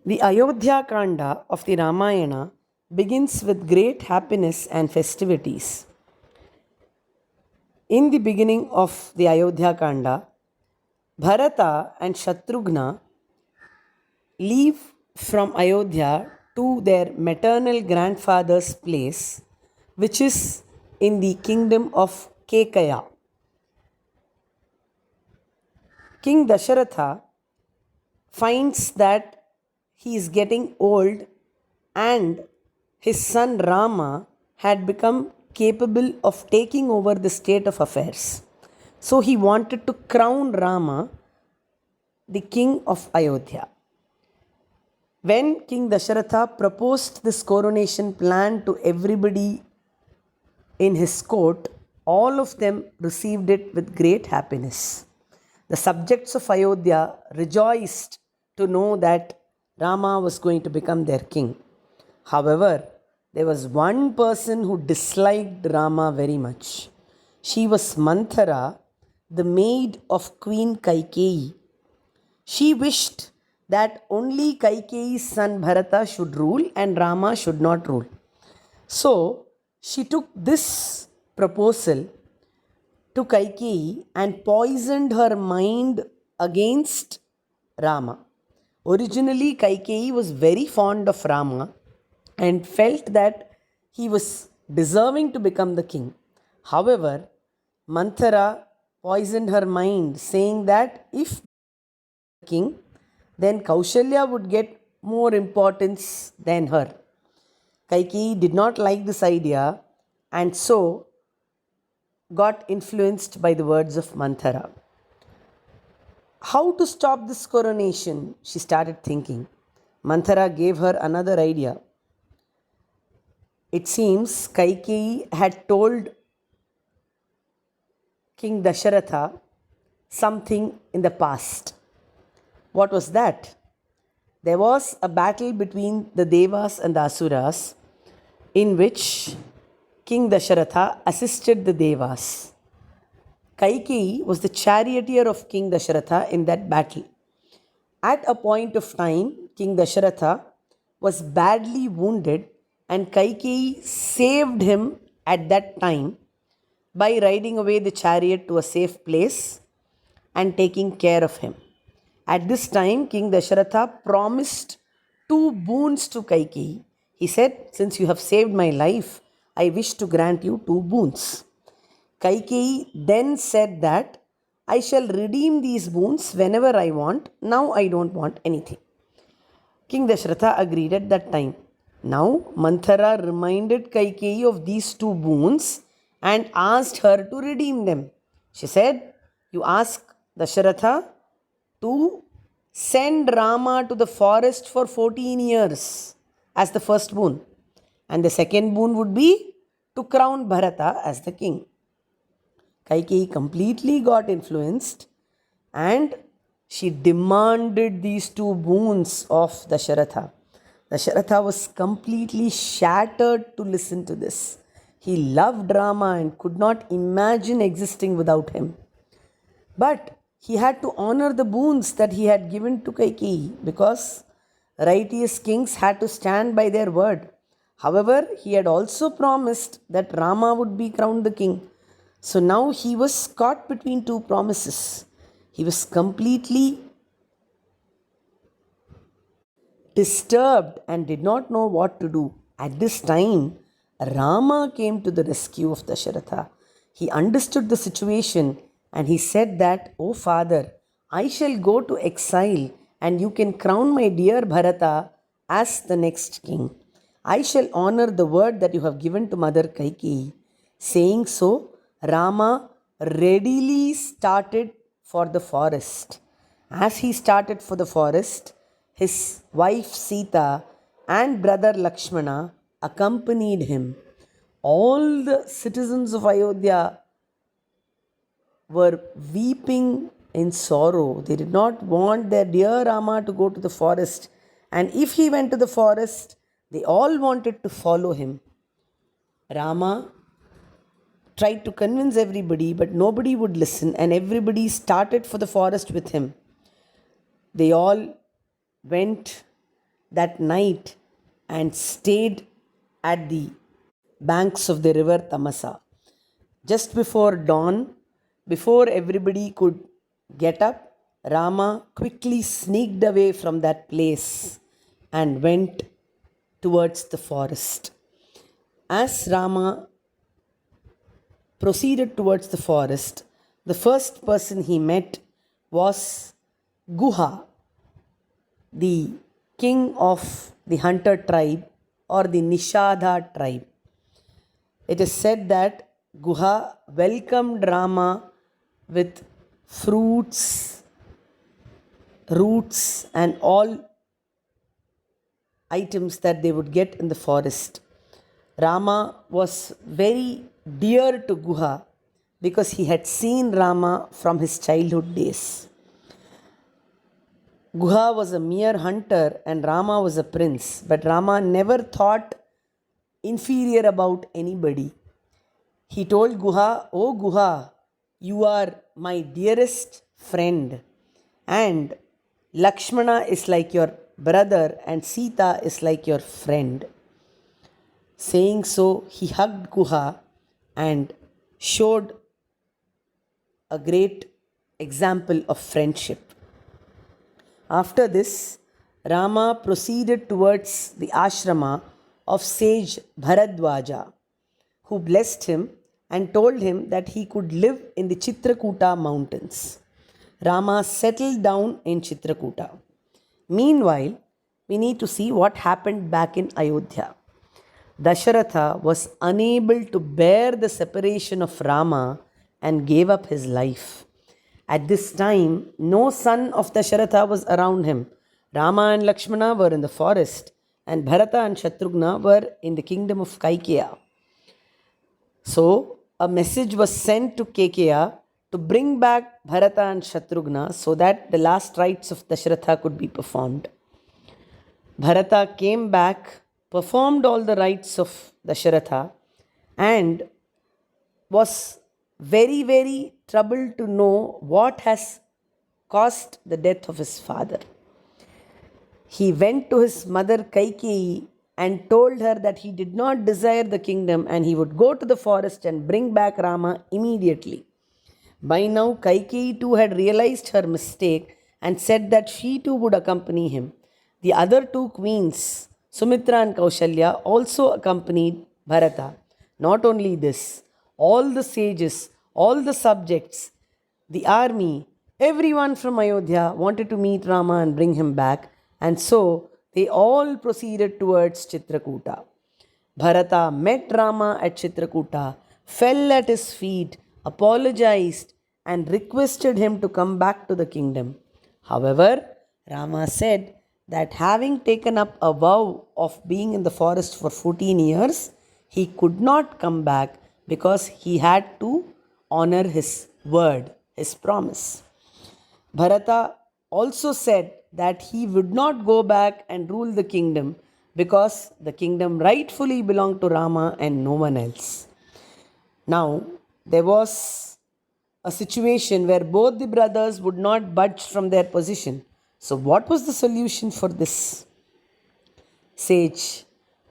The Ayodhya Kanda of the Ramayana begins with great happiness and festivities. In the beginning of the Ayodhya Kanda, Bharata and Shatrughna leave from Ayodhya to their maternal grandfather's place, which is in the kingdom of Kekaya. King Dasharatha finds that he is getting old and his son Rama had become capable of taking over the state of affairs. So he wanted to crown Rama the king of Ayodhya. When King Dasharatha proposed this coronation plan to everybody in his court, all of them received it with great happiness. The subjects of Ayodhya rejoiced to know that Rama was going to become their king. However, there was one person who disliked Rama very much. She was Manthara, the maid of Queen Kaikeyi. She wished that only Kaikeyi's son Bharata should rule and Rama should not rule. So, she took this proposal to Kaikeyi and poisoned her mind against Rama. Originally, Kaikeyi was very fond of Rama and felt that he was deserving to become the king. However, Manthara poisoned her mind, saying that if king, then Kaushalya would get more importance than her. Kaikeyi did not like this idea and so got influenced by the words of Manthara. How to stop this coronation? She started thinking. Manthara gave her another idea. It seems Kaikeyi had told King Dasharatha something in the past. What was that? There was a battle between the Devas and the Asuras in which King Dasharatha assisted the Devas. Kaikeyi was the charioteer of King Dasharatha in that battle. At a point of time, King Dasharatha was badly wounded and Kaikeyi saved him at that time by riding away the chariot to a safe place and taking care of him. At this time, King Dasharatha promised 2 boons to Kaikeyi. He said, "Since you have saved my life, I wish to grant you 2 boons. Kaikeyi then said that I shall redeem these boons whenever I want. Now I don't want anything. King Dasharatha agreed at that time. Now Manthara reminded Kaikeyi of these 2 boons and asked her to redeem them. She said, "You ask Dasharatha to send Rama to the forest for 14 years as the first boon. And the second boon would be to crown Bharata as the king." Kaikeyi completely got influenced and she demanded these 2 boons of Dasharatha. Dasharatha was completely shattered to listen to this. He loved Rama and could not imagine existing without him. But he had to honor the boons that he had given to Kaikeyi because righteous kings had to stand by their word. However, he had also promised that Rama would be crowned the king. So now he was caught between 2 promises. He was completely disturbed and did not know what to do. At this time, Rama came to the rescue of Dasharatha. He understood the situation and he said that, "O father, I shall go to exile and you can crown my dear Bharata as the next king. I shall honor the word that you have given to Mother Kaikeyi." Saying so, Rama readily started for the forest. As he started for the forest, his wife Sita and brother Lakshmana accompanied him. All the citizens of Ayodhya were weeping in sorrow. They did not want their dear Rama to go to the forest. And if he went to the forest, they all wanted to follow him. Rama tried to convince everybody, but nobody would listen, and everybody started for the forest with him. They all went that night and stayed at the banks of the river Tamasa. Just before dawn, before everybody could get up, Rama quickly sneaked away from that place and went towards the forest. As Rama proceeded towards the forest, the first person he met was Guha, the king of the hunter tribe or the Nishadha tribe. It is said that Guha welcomed Rama with fruits, roots, and all items that they would get in the forest. Rama was very dear to Guha because he had seen Rama from his childhood days. Guha was a mere hunter and Rama was a prince, but Rama never thought inferior about anybody. He told Guha, "Oh Guha, you are my dearest friend, and Lakshmana is like your brother and Sita is like your friend." Saying so, he hugged Guha and showed a great example of friendship. After this, Rama proceeded towards the ashrama of sage Bharadwaja, who blessed him and told him that he could live in the Chitrakuta mountains. Rama settled down in Chitrakuta. Meanwhile, we need to see what happened back in Ayodhya. Dasharatha was unable to bear the separation of Rama and gave up his life. At this time, no son of Dasharatha was around him. Rama and Lakshmana were in the forest, and Bharata and Shatrughna were in the kingdom of Kaikeya. So, a message was sent to Kaikeya to bring back Bharata and Shatrughna so that the last rites of Dasharatha could be performed. Bharata came back, performed all the rites of Dasharatha, and was very, very troubled to know what has caused the death of his father. He went to his mother Kaikeyi and told her that he did not desire the kingdom and he would go to the forest and bring back Rama immediately. By now, Kaikeyi too had realized her mistake and said that she too would accompany him. The other two queens, Sumitra and Kaushalya, also accompanied Bharata. Not only this, all the sages, all the subjects, the army, everyone from Ayodhya wanted to meet Rama and bring him back, and so they all proceeded towards Chitrakuta. Bharata met Rama at Chitrakuta, fell at his feet, apologized, and requested him to come back to the kingdom. However, Rama said that having taken up a vow of being in the forest for 14 years, he could not come back because he had to honor his word, his promise. Bharata also said that he would not go back and rule the kingdom because the kingdom rightfully belonged to Rama and no one else. Now, there was a situation where both the brothers would not budge from their position. So, what was the solution for this? Sage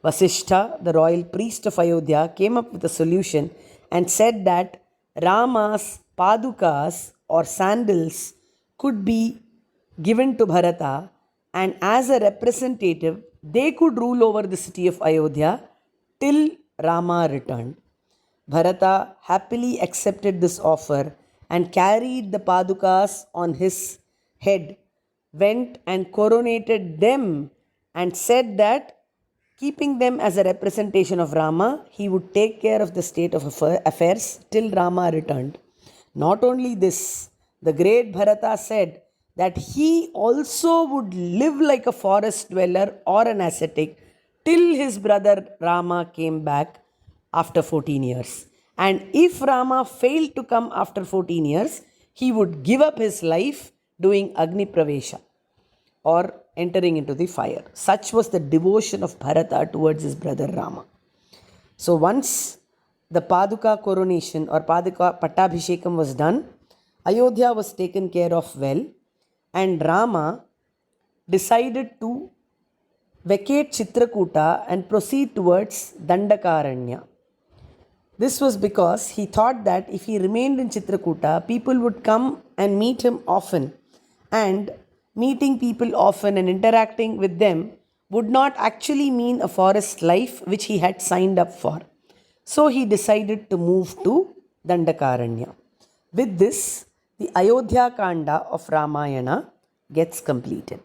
Vasishtha, the royal priest of Ayodhya, came up with a solution and said that Rama's padukas or sandals could be given to Bharata, and as a representative, they could rule over the city of Ayodhya till Rama returned. Bharata happily accepted this offer and carried the padukas on his head, went and coronated them, and said that keeping them as a representation of Rama, he would take care of the state of affairs till Rama returned. Not only this, the great Bharata said that he also would live like a forest dweller or an ascetic till his brother Rama came back after 14 years. And if Rama failed to come after 14 years, he would give up his life doing Agni Pravesha or entering into the fire. Such was the devotion of Bharata towards his brother Rama. So once the Paduka coronation or Paduka Pattabhishekam was done, Ayodhya was taken care of well, and Rama decided to vacate Chitrakuta and proceed towards Dandakaranya. This was because he thought that if he remained in Chitrakuta, people would come and meet him often, and meeting people often and interacting with them would not actually mean a forest life which he had signed up for. So he decided to move to Dandakaranya. With this, the Ayodhya Kanda of Ramayana gets completed.